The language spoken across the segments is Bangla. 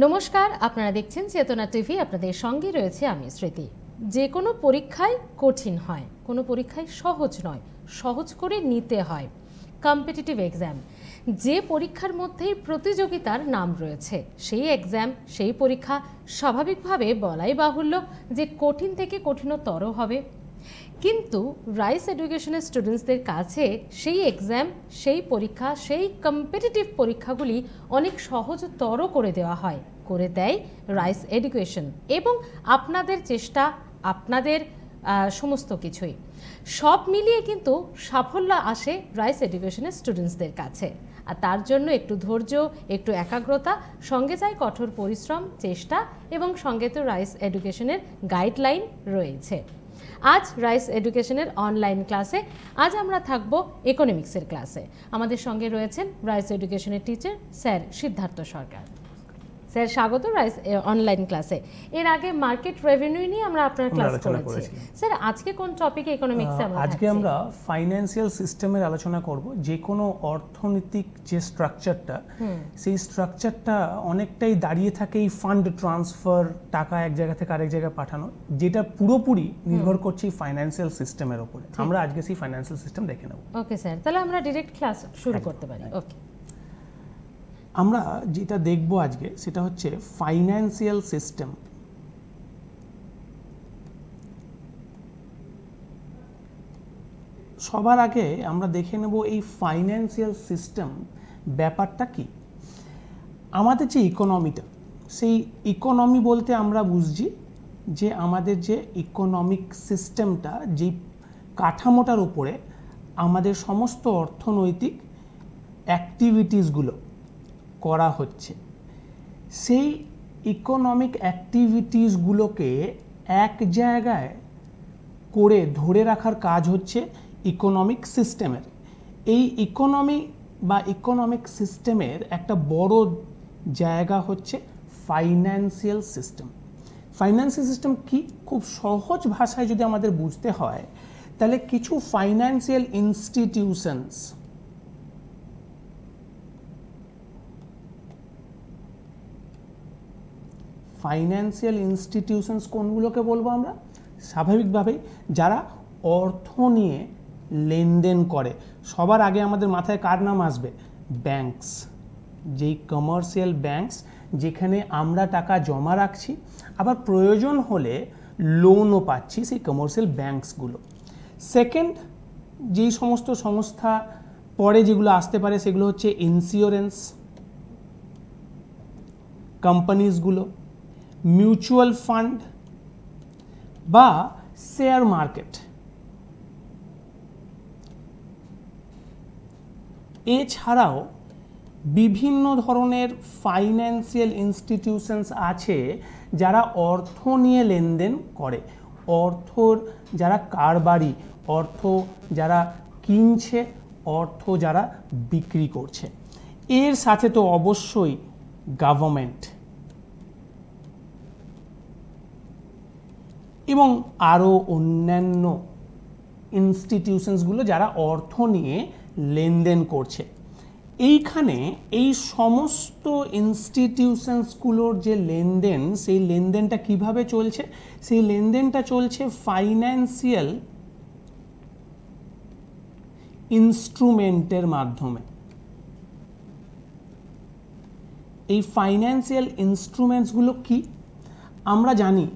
নমস্কার, আপনারা দেখছেন চেতনা টিভি। আপনাদের সঙ্গে রয়েছে আমি স্মৃতি। যে কোনো পরীক্ষায় কঠিন হয়, কোনো পরীক্ষায় সহজ নয়, সহজ করে নিতে হয়। কম্পিটিটিভ এক্সাম, যে পরীক্ষার মধ্যেই প্রতিযোগিতার নাম রয়েছে, সেই এক্সাম, সেই পরীক্ষা স্বাভাবিকভাবে বলাই বাহুল্য যে কঠিন থেকে কঠিনতর হবে। কিন্তু রাইস এডুকেশনের স্টুডেন্টসদের কাছে সেই এক্সাম, সেই পরীক্ষা, সেই কম্পিটিটিভ পরীক্ষাগুলি অনেক সহজতর করে দেওয়া হয়, করে দেয় রাইস এডুকেশন। এবং আপনাদের চেষ্টা, আপনাদের সমস্ত কিছুই সব মিলিয়ে কিন্তু সাফল্য আসে রাইস এডুকেশনের স্টুডেন্টসদের কাছে। আর তার জন্য একটু ধৈর্য, একটু একাগ্রতা, সঙ্গে যায় কঠোর পরিশ্রম, চেষ্টা, এবং সঙ্গে তো রাইস এডুকেশনের গাইডলাইন রয়েছে। আজ রাইস এডুকেশনের অনলাইন ক্লাসে আজ আমরা থাকব ইকোনমিক্সের ক্লাসে। আমাদের সঙ্গে রয়েছেন রাইস এডুকেশনের টিচার স্যার সিদ্ধার্থ সরকার। স্যার স্বাগত রাইস অনলাইন ক্লাসে। এর আগে মার্কেট রেভিনিউ নিয়ে আমরা আপনার ক্লাস করেছি। স্যার আজকে কোন টপিকে ইকোনমিক্সে আমরা আজকে আমরা ফাইন্যান্সিয়াল সিস্টেমের আলোচনা করব। যে কোনো অর্থনৈতিক যে স্ট্রাকচারটা, সেই স্ট্রাকচারটা অনেকটাই দাঁড়িয়ে থাকে এই ফান্ড ট্রান্সফার, টাকা এক জায়গা থেকে আরেক জায়গায় পাঠানো, যেটা পুরোপুরি নির্ভর করছে ফাইন্যান্সিয়াল সিস্টেমের উপরে। আমরা আজকে সেই ফাইন্যান্সিয়াল সিস্টেম দেখে নেব। ওকে স্যার, তাহলে আমরা ডাইরেক্ট ক্লাস শুরু করতে পারি। ওকে, আমরা যেটা দেখব আজকে সেটা হচ্ছে ফাইন্যান্সিয়াল সিস্টেম। সবার আগে আমরা দেখে নেব এই ফাইন্যান্সিয়াল সিস্টেম ব্যাপারটা কি। আমাদের যে ইকোনমিটা, সেই ইকোনমি বলতে আমরা বুঝছি যে আমাদের যে ইকোনমিক সিস্টেমটা, যেই কাঠামোটার উপরে আমাদের সমস্ত অর্থনৈতিক অ্যাক্টিভিটিসগুলো করা হচ্ছে, সেই ইকোনমিক অ্যাক্টিভিটিসগুলোকে এক জায়গায় করে ধরে রাখার কাজ হচ্ছে ইকোনমিক সিস্টেমের। এই ইকোনমি বা ইকোনমিক সিস্টেমের একটা বড় জায়গা হচ্ছে ফাইন্যান্সিয়াল সিস্টেম। ফাইন্যান্সিয়াল সিস্টেম কি, খুব সহজ ভাষায় যদি আমাদের বুঝতে হয়, তাহলে কিছু ফাইন্যান্সিয়াল ইনস্টিটিউশনস, ফাইন্যান্সিয়াল ইনস্টিটিউশনস কোনগুলোকে বলবো আমরা? স্বাভাবিকভাবেই যারা অর্থ নিয়ে লেনদেন করে। সবার আগে আমাদের মাথায় কার নাম আসবে? ব্যাংকস। যেই কমার্শিয়াল ব্যাংকস, যেখানে আমরা টাকা জমা রাখছি, আবার প্রয়োজন হলে লোনও পাচ্ছি, সেই কমার্শিয়াল ব্যাংকসগুলো। সেকেন্ড, যেই সমস্ত সংস্থা পরে যেগুলো আসতে পারে, সেগুলো হচ্ছে ইন্স্যুরেন্স কোম্পানিজগুলো, মিউচুয়াল ফান্ড বা শেয়ার মার্কেট। এছাড়াও বিভিন্ন ধরনের ফাইন্যান্সিয়াল ইনস্টিটিউশনস আছে যারা অর্থ নিয়ে লেনদেন করে। অর্থর যারা কারবারি, অর্থ যারা কিনছে, অর্থ যারা বিক্রি করছে। এর সাথে তো অবশ্যই গভর্নমেন্ট এবং আরও অন্যান্য ইনস্টিটিউশনসগুলো যারা অর্থ নিয়ে লেনদেন করছে। এইখানে এই সমস্ত ইনস্টিটিউশনসগুলোর যে লেনদেন, সেই লেনদেনটা কিভাবে চলছে? সেই লেনদেনটা চলছে ফাইন্যান্সিয়াল ইনস্ট্রুমেন্টের মাধ্যমে। এই ফাইন্যান্সিয়াল ইনস্ট্রুমেন্টসগুলো কি? আমরা জানি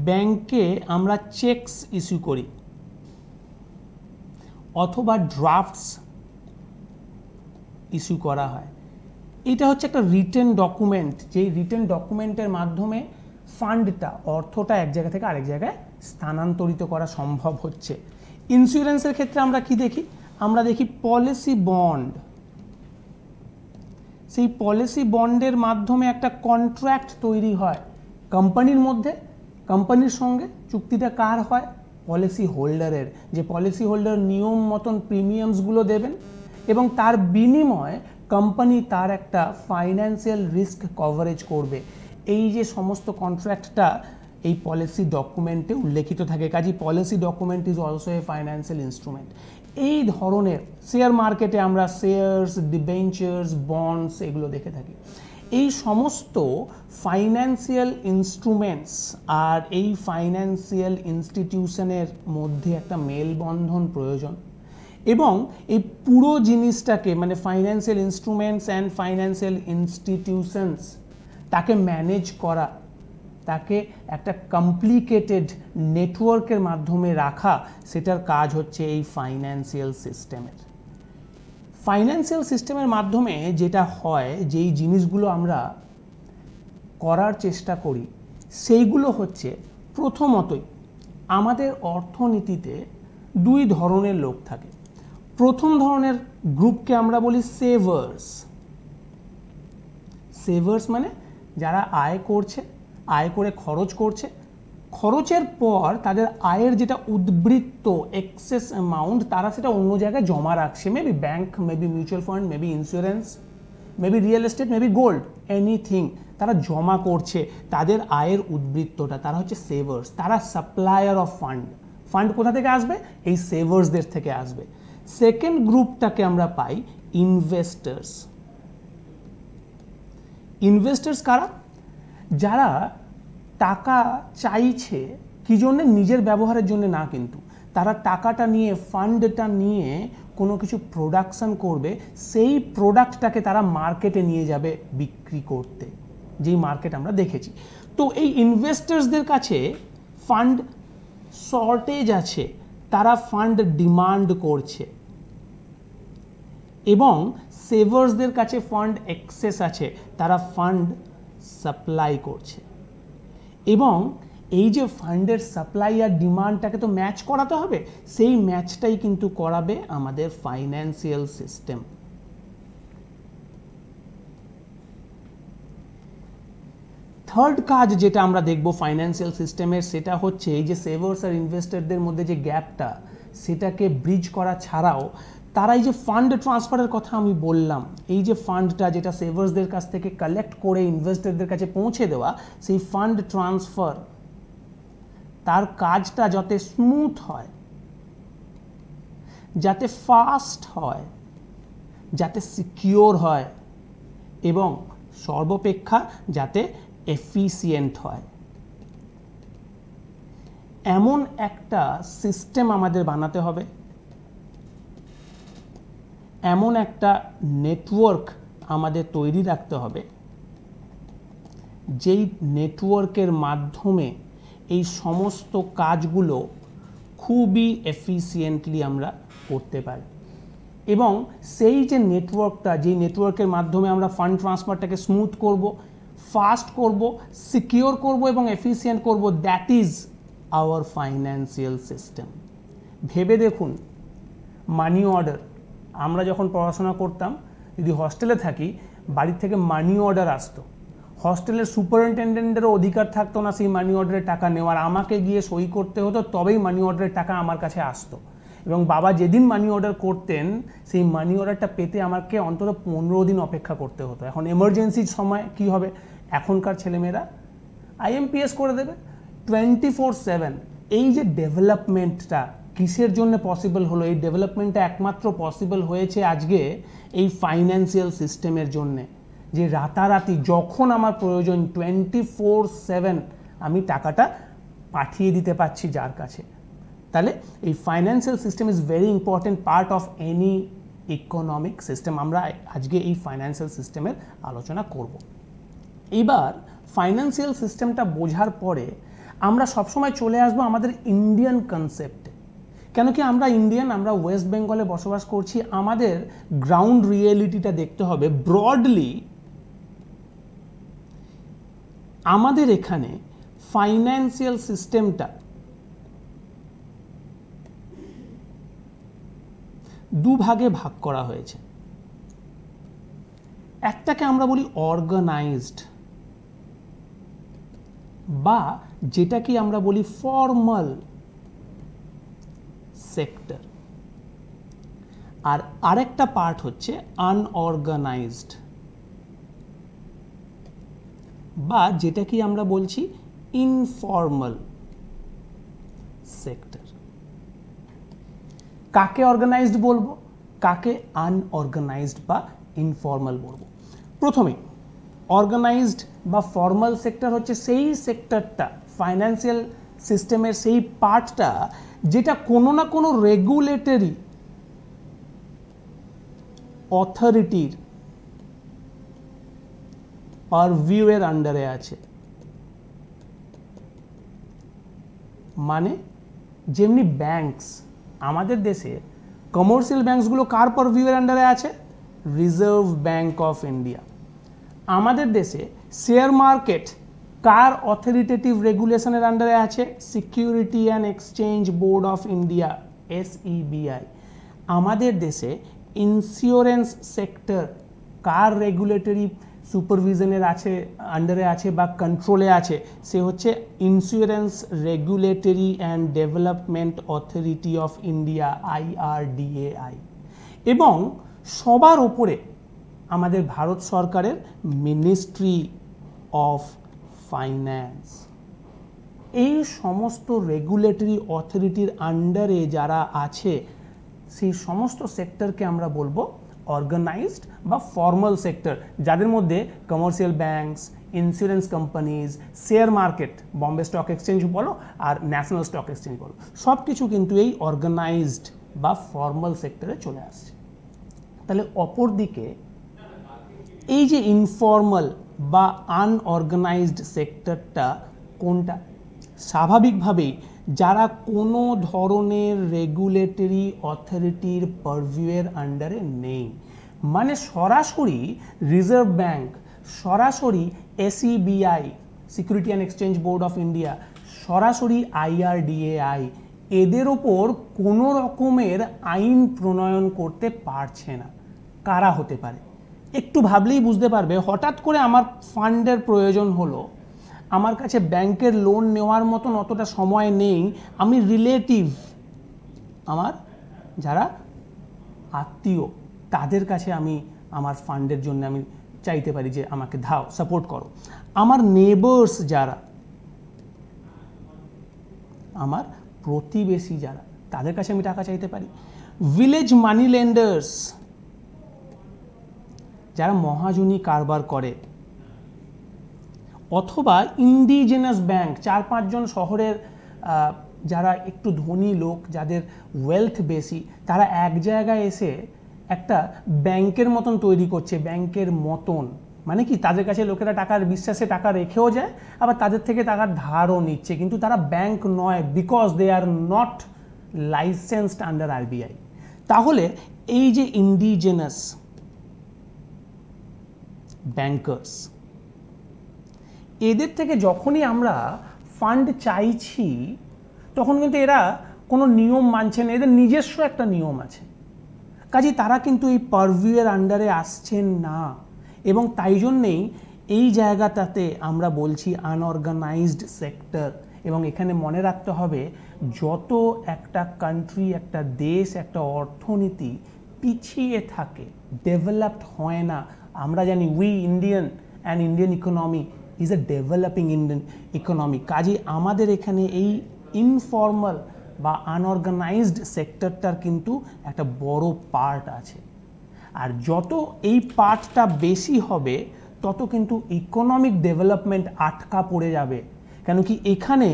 ব্যাংকে আমরা চেকস ইস্যু করি অথবা ড্রাফটস ইস্যু করা হয়। এটা হচ্ছে একটা রিটেন ডকুমেন্ট, যেই রিটেন ডকুমেন্টের মাধ্যমে ফান্ডটা, অর্থটা এক জায়গা থেকে আরেক জায়গায় স্থানান্তরিত করা সম্ভব হচ্ছে। ইন্স্যুরেন্সের ক্ষেত্রে আমরা কি দেখি? আমরা দেখি পলিসি বন্ড। সেই পলিসি বন্ডের মাধ্যমে একটা কন্ট্রাক্ট তৈরি হয় কোম্পানির মধ্যে। কোম্পানির সঙ্গে চুক্তিটা কার হয়? পলিসি হোল্ডারের। যে পলিসি হোল্ডার নিয়ম মতন প্রিমিয়ামসগুলো দেবেন এবং তার বিনিময়ে কোম্পানি তার একটা ফাইন্যান্সিয়াল রিস্ক কভারেজ করবে। এই যে সমস্ত কন্ট্রাক্টটা এই পলিসি ডকুমেন্টে উল্লেখিত থাকে। কাজেই policy document is also a financial instrument. এই ধরনের শেয়ার মার্কেটে আমরা শেয়ারস, ডিবেঞ্চার্স, বন্ডস এগুলো দেখে থাকি। এই সমস্ত ফাইন্যান্সিয়াল ইনস্ট্রুমেন্টস আর এই ফাইন্যান্সিয়াল ইনস্টিটিউশনের মধ্যে একটা মেলবন্ধন প্রয়োজন, এবং এই পুরো জিনিসটাকে মানে financial instruments and financial institutions তাকে ম্যানেজ করা, তাকে একটা কমপ্লিকেটেড নেটওয়ার্কের মাধ্যমে রাখা, সেটার কাজ হচ্ছে এই ফাইন্যান্সিয়াল সিস্টেমের। ফাইন্যান্সিয়াল সিস্টেমের মাধ্যমে যেটা হয়, যেই জিনিসগুলো আমরা করার চেষ্টা করি সেইগুলো হচ্ছে, প্রথমতই আমাদের অর্থনীতিতে দুই ধরনের লোক থাকে। প্রথম ধরনের গ্রুপকে আমরা বলি সেভার্স। সেভার্স মানে যারা আয় করছে, আয় করে খরচ করছে, খরচের পর তাদের আয়ের যেটা উদ্বৃত্ত এক্সেস অ্যামাউন্ট তারা সেটা অন্য জায়গায় জমা রাখছে, maybe bank, maybe mutual fund, maybe insurance, maybe real estate, maybe gold, anything তারা জমা করছে তাদের আয়ের উদ্বৃত্তটা, তারা হচ্ছে সেভার্স। তারা সাপ্লায়ার অফ ফান্ড। ফান্ড কোথা থেকে আসবে? এই সেভার্সদের থেকে আসবে। সেকেন্ড গ্রুপটাকে আমরা পাই ইনভেস্টার্স। ইনভেস্টার্স কারা? যারা টাকা চাইছে কি জন্য? নিজের ব্যবহারের জন্য না, কিন্তু তারা টাকাটা নিয়ে, ফান্ডটা নিয়ে কোনো কিছু প্রোডাকশন করবে, সেই প্রোডাক্টটাকে তারা মার্কেটে নিয়ে যাবে বিক্রি করতে, যেই মার্কেট আমরা দেখেছি। তো এই ইনভেস্টার্সদের কাছে ফান্ড শর্টেজ আছে, তারা ফান্ড ডিমান্ড করছে, এবং সেভার্সদের কাছে ফান্ড এক্সেস আছে, তারা ফান্ড সাপ্লাই করছে। এবং এই যে ফান্ডের সাপ্লাই আর ডিমান্ডটাকে তো ম্যাচ করাতে হবে, সেই ম্যাচটাই কিন্তু করাবে আমাদের ফাইন্যান্সিয়াল সিস্টেম। থার্ড কাজ যেটা আমরা দেখব ফাইন্যান্সিয়াল সিস্টেমের, সেটা হচ্ছে এই যে সেভার্স আর ইনভেস্টরদের মধ্যে যে গ্যাপটা, সেটাকে ব্রিজ করা ছাড়াও তারা এই যে ফান্ড ট্রান্সফারের কথা আমি বললাম, এই যে ফান্ডটা যেটা সেভার্সদের কাছ থেকে কালেক্ট করে ইনভেস্টরদের কাছে পৌঁছে দেওয়া, সেই ফান্ড ট্রান্সফার তার কাজটা যাতে স্মুথ হয়, যাতে ফাস্ট হয়, যাতে সিকিওর হয়, এবং সর্বাপেক্ষা যাতে এফিসিয়েন্ট হয়, এমন একটা সিস্টেম আমাদের বানাতে হবে, এমন একটা নেটওয়ার্ক আমাদের তৈরি রাখতে হবে, যেই নেটওয়ার্কের মাধ্যমে এই সমস্ত কাজগুলো খুবই এফিসিয়েন্টলি আমরা করতে পারি। এবং সেই যে নেটওয়ার্কটা, যেই নেটওয়ার্কের মাধ্যমে আমরা ফান্ড ট্রান্সফারটাকে স্মুথ করব, ফাস্ট করব, সিকিওর করব এবং এফিসিয়েন্ট করব, that is our financial system. ভেবে দেখুন, মানি অর্ডার, আমরা যখন পড়াশোনা করতাম, যদি হস্টেলে থাকি, বাড়ির থেকে মানি অর্ডার আসতো, হস্টেলের সুপারিনটেন্ডেন্টেরও অধিকার থাকতো না সেই মানি অর্ডারের টাকা নেওয়ার, আমাকে গিয়ে সই করতে হতো, তবেই মানি অর্ডারের টাকা আমার কাছে আসতো। এবং বাবা যেদিন মানি অর্ডার করতেন, সেই মানি অর্ডারটা পেতে আমাকে অন্তত 15 দিন অপেক্ষা করতে হতো। এখন এমার্জেন্সির সময় কি হবে? এখনকার ছেলেমেয়েরা IMPS করে দেবে 24/7। এই যে ডেভেলপমেন্টটা কিসের জন্য পসিবল হলো? এই ডেভেলপমেন্টটা একমাত্র পসিবল হয়েছে আজকে এই ফাইন্যান্সিয়াল সিস্টেমের জন্যে, যে রাতারাতি যখন আমার প্রয়োজন 24/7 আমি টাকাটা পাঠিয়ে দিতে পারছি যার কাছে। তাহলে এই financial system is very important part of any economic system. আমরা আজকে এই ফাইন্যান্সিয়াল সিস্টেমের আলোচনা করব। এবার ফাইন্যান্সিয়াল সিস্টেমটা বোঝার পরে আমরা সবসময় চলে আসবো আমাদের ইন্ডিয়ান কনসেপ্টে। কেন কি আমরা ইন্ডিয়ান, আমরা ওয়েস্ট বেঙ্গলে বসবাস করছি, আমাদের গ্রাউন্ড রিয়েলিটিটা দেখতে হবে। ব্রডলি আমাদের এখানে ফাইন্যান্সিয়াল সিস্টেমটা দুভাগে ভাগ করা হয়েছে। একটাকে আমরা বলি অর্গানাইজড, বা যেটাকে আমরা বলি ফর্মাল সেক্টর, আর আরেকটা পার্ট হচ্ছে আনঅর্গানাইজড, বা যেটাকে আমরা বলছি ইনফর্মাল সেক্টর। কাকে অর্গানাইজড বলবো, কাকে আনঅর্গানাইজড বা ইনফর্মাল বলবো? প্রথমে অর্গানাইজড বা ফর্মাল সেক্টর হচ্ছে সেই সেক্টরটা, ফাইন্যান্সিয়াল সিস্টেমের সেই পার্টটা যেটা কোনো না কোনো রেগুলেটরি অথরিটির পারভিউয়ের আন্ডারে আছে। মানে যেমনি ব্যাংকস, আমাদের দেশে কমার্শিয়াল ব্যাংকসগুলো কার পারভিউয়ের আন্ডারে আছে? Reserve bank of India. আমাদের দেশে শেয়ার মার্কেট কার অথরিটেটিভ রেগুলেশনের আন্ডারে আছে? Security and exchange board of India, SEBI। আমাদের দেশে ইন্স্যুরেন্স সেক্টর কার রেগুলেটরি সুপারভিশনের আছে, আন্ডারে আছে বা কন্ট্রোলে আছে? সে হচ্ছে insurance regulatory and development authority of India, IRDAI। এবং সবার ওপরে আমাদের ভারত সরকারের মিনিস্ট্রি অফ ফাইন্যান্স। এই সমস্ত রেগুলেটরি অথরিটির আন্ডারে যারা আছে সেই সমস্ত সেক্টরকে আমরা বলবো অর্গানাইজড বা ফর্মাল সেক্টর, যাদের মধ্যে commercial banks, insurance companies, share market, Bombay stock exchange বলো আর ন্যাশনাল স্টক এক্সচেঞ্জ বলো, সব কিছু কিন্তু এই অর্গানাইজড বা ফর্মাল সেক্টরে চলে আসছে। তাহলে অপরদিকে এই যে ইনফর্মাল বা আনঅর্গানাইজড সেক্টরটা কোনটা? স্বাভাবিকভাবেই যারা কোনো ধরনের রেগুলেটরি অথরিটির পারভিউয়ের আন্ডারে নেই, মানে সরাসরি রিজার্ভ ব্যাংক, সরাসরি SEBI, security and exchange board of India, সরাসরি IRDAI এদের ওপর কোনো রকমের আইন প্রণয়ন করতে পারছে না। কারা হতে পারে? একটু ভাবলেই বুঝতে পারবে। হঠাৎ করে আমার ফান্ডের প্রয়োজন হলো, আমার কাছে ব্যাংকের লোন নেওয়ার মতন অতটা সময় নেই, আমি রিলেটিভ, আমার যারা আত্মীয় তাদের কাছে আমি আমার ফান্ডের জন্য আমি চাইতে পারি যে আমাকে দাও, সাপোর্ট করো। আমার নেবার্স যারা, আমার প্রতিবেশী যারা, তাদের কাছে আমি টাকা চাইতে পারি। ভিলেজ মানি লেন্ডার্স, যারা মহাজনী কারবার করে, অথবা ইন্ডিজেনাস ব্যাংক, 4-5 জন শহরের যারা একটু ধনী লোক, যাদের ওয়েলথ বেশি, তারা এক জায়গায় এসে একটা ব্যাংকের মতন তৈরি করছে। ব্যাংকের মতন মানে কি, তাদের কাছে লোকেরা টাকার বিশ্বাসে টাকা রেখেও যায়, আবার তাদের থেকে টাকার ধারও নিচ্ছে, কিন্তু তারা ব্যাংক নয়, because they are not licensed under RBI। তাহলে এই যে ইন্ডিজেনাস ব্যাংকার্স, এদের থেকে যখনই আমরা ফান্ড চাইছি তখন কিন্তু এরা কোনো নিয়ম মানছে না, এদের নিজস্ব একটা নিয়ম আছে, কাজে তারা কিন্তু এই পারভিউয়ের আন্ডারে আসছেন না। এবং তাই জন্যেই এই জায়গাটাতে আমরা বলছি আনঅর্গানাইজড সেক্টর। এবং এখানে মনে রাখতে হবে, যত একটা কান্ট্রি, একটা দেশ, একটা অর্থনীতি পিছিয়ে থাকে, ডেভেলপড হয় না, আমরা জানি we Indian and Indian economy is a developing Indian economy. কাজে আমাদের এখানে এই ইনফর্মাল বা আনঅর্গানাইজড সেক্টরটার কিন্তু একটা বড় পার্ট আছে। আর যত এই পার্টটা বেশি হবে তত কিন্তু ইকোনমিক ডেভেলপমেন্ট আটকা পড়ে যাবে। কেন কি, এখানে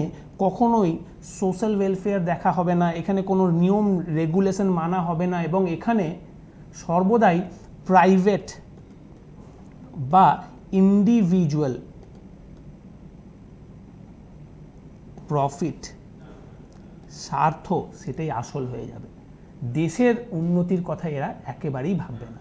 কখনোই সোশ্যাল ওয়েলফেয়ার দেখা হবে না, এখানে কোনো নিয়ম রেগুলেশন মানা হবে না, এবং এখানে সর্বদাই প্রাইভেট বা ইন্ডিভিজুয়াল প্রফিট, স্বার্থ, সেটাই আসল হয়ে যাবে। দেশের উন্নতির কথা এরা একেবারেই ভাববে না,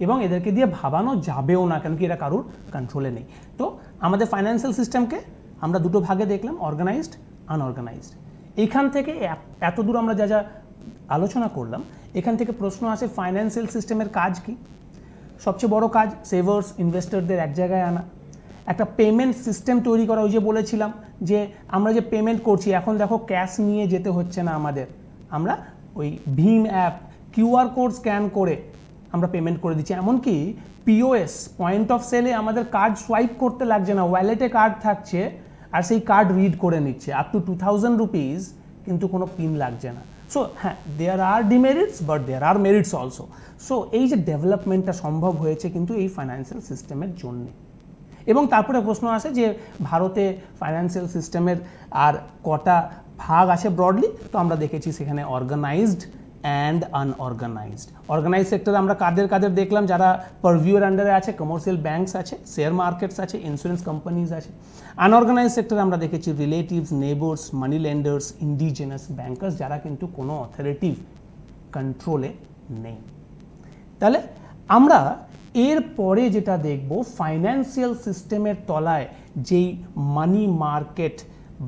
এবং এদেরকে দিয়ে ভাবানো যাবেও না, কেন কি এরা কারুর কন্ট্রোলে নেই। তো আমাদের ফাইন্যান্সিয়াল সিস্টেমকে আমরা দুটো ভাগে দেখলাম, অর্গানাইজড, আনঅর্গানাইজড। এইখান থেকে এত দূর আমরা যা যা আলোচনা করলাম, এখান থেকে প্রশ্ন আসে ফাইন্যান্সিয়াল সিস্টেমের কাজ কি? সবচেয়ে বড় কাজ সেভার্স, ইনভেস্টরদের এক জায়গায় আনা, একটা পেমেন্ট সিস্টেম তৈরি করা। ওই যে বলেছিলাম যে আমরা যে পেমেন্ট করছি, এখন দেখো ক্যাশ নিয়ে যেতে হচ্ছে না আমাদের, আমরা ওই ভীম অ্যাপ, QR কোড স্ক্যান করে আমরা পেমেন্ট করে দিচ্ছি। এমনকি POS, পয়েন্ট অফ সেলে আমাদের কার্ড সোয়াইপ করতে লাগছে না, ওয়ালেটে কার্ড থাকছে আর সেই কার্ড রিড করে নিচ্ছে, আপ টু 2000 রুপিস, কিন্তু কোনো পিন লাগছে না। সো হ্যাঁ, there are demerits but there are merits also. So এই যে ডেভেলপমেন্টটা সম্ভব হয়েছে কিন্তু এই ফাইন্যান্সিয়াল সিস্টেমের জন্যে। এবং তারপরে প্রশ্ন আসে যে ভারতে ফাইন্যান্সিয়াল সিস্টেমের আর কটা ভাগ আছে ব্রডলি, তো আমরা দেখেছি সেখানে অর্গানাইজড অ্যান্ড আনঅর্গানাইজড। অর্গানাইজ সেক্টরে আমরা কাদের দেখলাম, যারা পারভিউর আন্ডারে আছে, কমার্শিয়াল ব্যাঙ্কস আছে, শেয়ার মার্কেটস আছে, ইন্স্যুরেন্স কোম্পানিজ আছে। আনঅর্গানাইজ সেক্টরে আমরা দেখেছি রিলেটিভস, নেবার্স, মানি লেন্ডার্স, ইন্ডিজেনাস ব্যাঙ্কার্স, যারা কিন্তু কোনো অথরিটিভ কন্ট্রোলে নেই। তাহলে আমরা এর পরে যেটা দেখব, ফাইন্যান্সিয়াল সিস্টেমের তলায় যেই মানি মার্কেট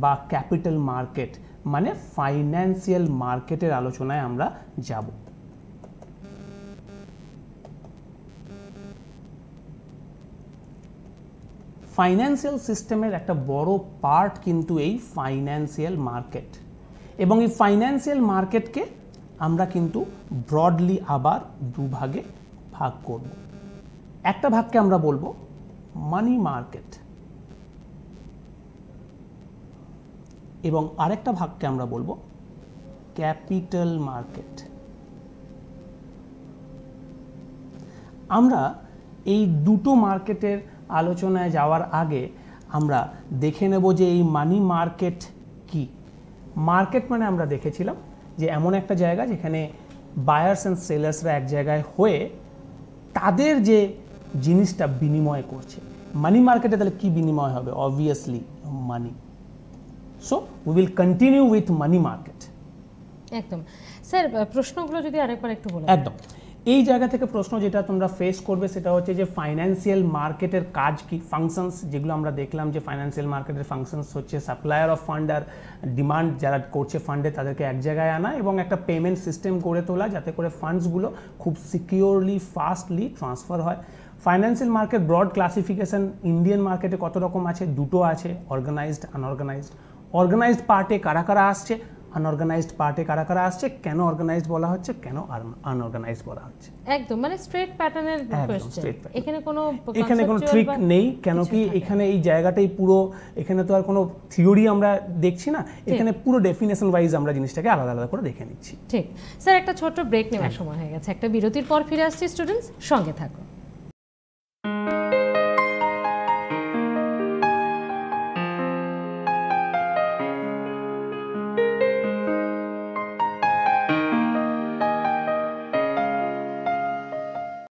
বা ক্যাপিটাল মার্কেট মানে ফাইন্যান্সিয়াল মার্কেটের আলোচনায় আমরা যাব। ফাইন্যান্সিয়াল সিস্টেমের একটা বড় পার্ট কিন্তু এই ফাইন্যান্সিয়াল মার্কেট, এবং এই ফাইন্যান্সিয়াল মার্কেটকে আমরা কিন্তু ব্রডলি আবার দুভাগে ভাগ করব। একটা ভাগকে আমরা বলবো মানি মার্কেট, এবং আরেকটা ভাগকে আমরা বলবো ক্যাপিটাল মার্কেট। আমরা এই দুটো মার্কেটের আলোচনায় যাওয়ার আগে আমরা দেখে নেব যে এই মানি মার্কেট কি। মার্কেট মানে আমরা দেখেছিলাম যে এমন একটা জায়গা যেখানে বায়ার্স অ্যান্ড সেলার্সরা এক জায়গায় হয়ে তাদের যে জিনিসটা বিনিময় করছে। মানি মার্কেটে তাহলে কি বিনিময় হবে? Obviously money. So we will continue with money market. একদম স্যার, প্রশ্নগুলো যদি আরেকবার একটু বলেন। একদম, এই জায়গা থেকে প্রশ্ন যেটা তোমরা ফেস করবে সেটা হচ্ছে যে ফাইন্যান্সিয়াল মার্কেটের কাজ কি, ফাংশনস, যেগুলো আমরা দেখলাম যে ফাইন্যান্সিয়াল মার্কেটের ফাংশনস হচ্ছে সাপ্লায়ার অফ ফান্ড আর ডিমান্ড যারা করছে ফান্ডে তাদেরকে এক জায়গায় আনা এবং একটা পেমেন্ট সিস্টেম গড়ে তোলা যাতে করে ফান্ডসগুলো খুব সিকিউরলি ফাস্টলি ট্রান্সফার হয়। Financial market broad classification Indian মার্কেটে কত রকম আছে? দুটো আছে, অর্গানাইজড, আনঅর্গানাইজড। অর্গানাইজড পার্টে কারা কারা আসছে, আনঅর্গানাইজড পার্টে কারা কারা আসছে, কেন অর্গানাইজড বলা হচ্ছে, কেন আনঅর্গানাইজড বলা হচ্ছে। একদম মানে স্ট্রেট প্যাটার্নের কোশ্চেন, এখানে কোনো ট্রিক নেই, কেন কি এখানে এই জায়গাটাই পুরো, এখানে তো আর কোনো থিওরি আমরা দেখছি না, এখানে পুরো ডেফিনেশন ওয়াইজ আমরা জিনিসটাকে আলাদা আলাদা করে দেখে নিচ্ছি। ঠিক স্যার, একটা ছোট্ট ব্রেক নেওয়ার সময় হয়ে গেছে, একটা বিরতির পর ফিরে আসছি। স্টুডেন্টস সঙ্গে থাকুন।